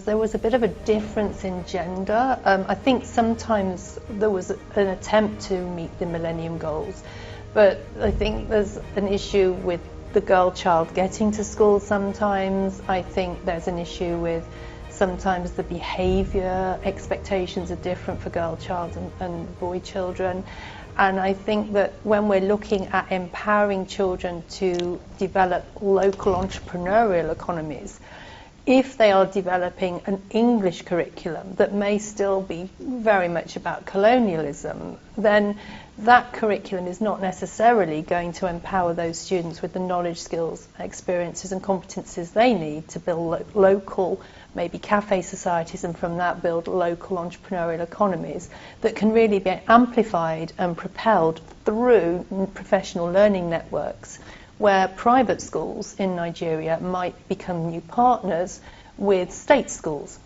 There was a bit of a difference in gender. I think sometimes there was an attempt to meet the Millennium Goals, but I think there's an issue with the girl child getting to school sometimes. I think there's an issue with sometimes the behaviour expectations are different for girl child and boy children. And I think that when we're looking at empowering children to develop local entrepreneurial economies, if they are developing an English curriculum that may still be very much about colonialism, then that curriculum is not necessarily going to empower those students with the knowledge, skills, experiences and competencies they need to build local, maybe cafe societies, and from that build local entrepreneurial economies that can really be amplified and propelled through professional learning networks, where private schools in Nigeria might become new partners with state schools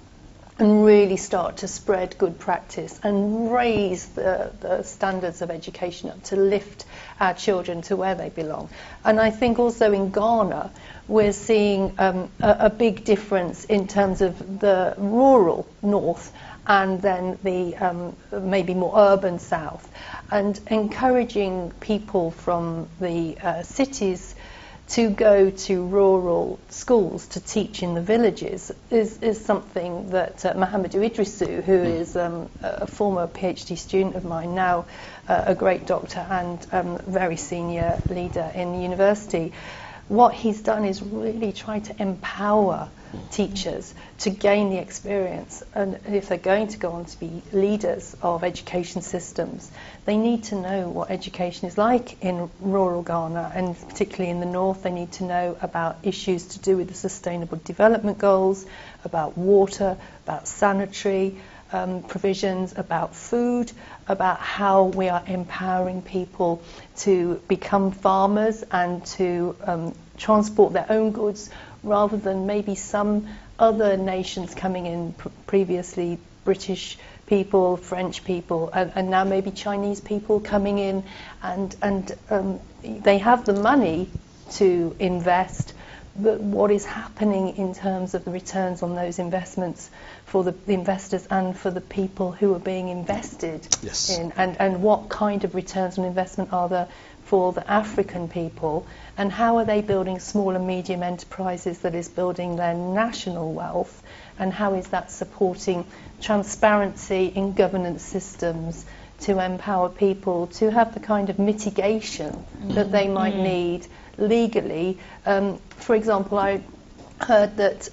and really start to spread good practice and raise the standards of education up to lift our children to where they belong. And I think also in Ghana we're seeing a big difference in terms of the rural north and then the maybe more urban south, and encouraging people from the cities to go to rural schools to teach in the villages is something that Mahamadou Idrisu, who is a former PhD student of mine, now a great doctor and very senior leader in the university, what he's done is really try to empower teachers to gain the experience, and if they're going to go on to be leaders of education systems, they need to know what education is like in rural Ghana, and particularly in the north they need to know about issues to do with the Sustainable Development Goals, about water, about sanitary provisions, about food, about how we are empowering people to become farmers and to transport their own goods, rather than maybe some other nations coming in, previously British people, French people, and now maybe Chinese people coming in, and they have the money to invest, but what is happening in terms of the returns on those investments for the investors and for the people who are being invested in, and what kind of returns on investment are there for the African people, and how are they building small and medium enterprises that is building their national wealth, and how is that supporting transparency in governance systems to empower people to have the kind of mitigation that they might need legally. For example, I heard that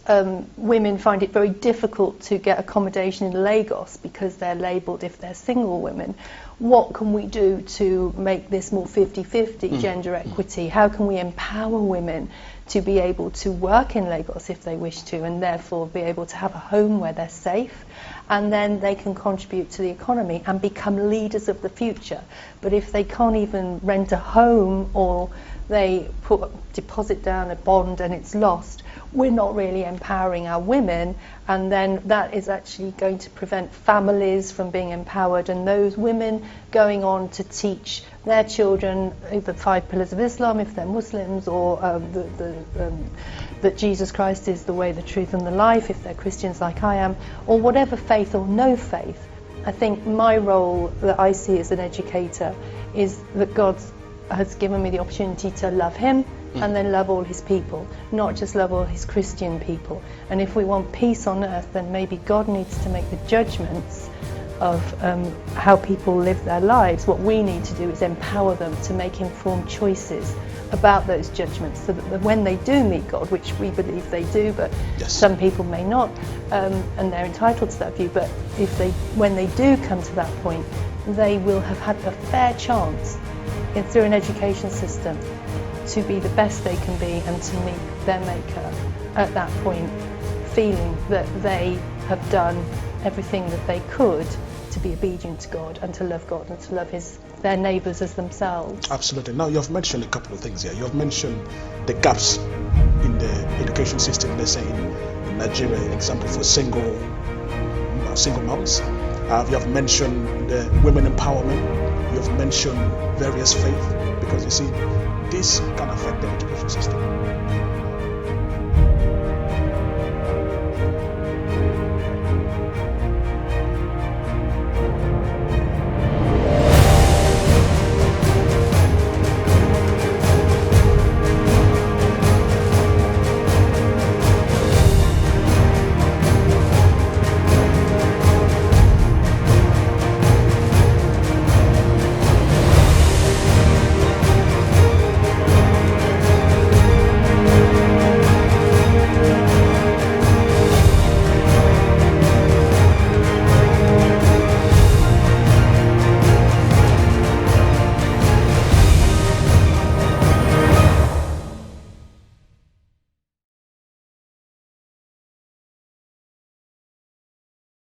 women find it very difficult to get accommodation in Lagos because they're labelled if they're single women. What can we do to make this more 50-50 gender equity? How can we empower women to be able to work in Lagos if they wish to, and therefore be able to have a home where they're safe, and then they can contribute to the economy and become leaders of the future? But if they can't even rent a home, or they deposit down a bond and it's lost, we're not really empowering our women, and then that is actually going to prevent families from being empowered, and those women going on to teach their children the 5 pillars of Islam if they're Muslims, or that Jesus Christ is the way, the truth and the life if they're Christians like I am, or whatever faith or no faith. I think my role that I see as an educator is that God has given me the opportunity to love him and then love all his people, not just love all his Christian people. And if we want peace on earth, then maybe God needs to make the judgments of how people live their lives. What we need to do is empower them to make informed choices about those judgments, so that when they do meet God, which we believe they do, but some people may not, and they're entitled to that view, but when they do come to that point, they will have had a fair chance through an education system to be the best they can be and to meet their maker at that point, feeling that they have done everything that they could to be obedient to God and to love God and to love their neighbours as themselves. Absolutely. Now, you've mentioned a couple of things here. You've mentioned the gaps in the education system, let's say in Nigeria, an example for single moms. You have mentioned the women empowerment. You have mentioned various faiths, because you see, this can affect the education system.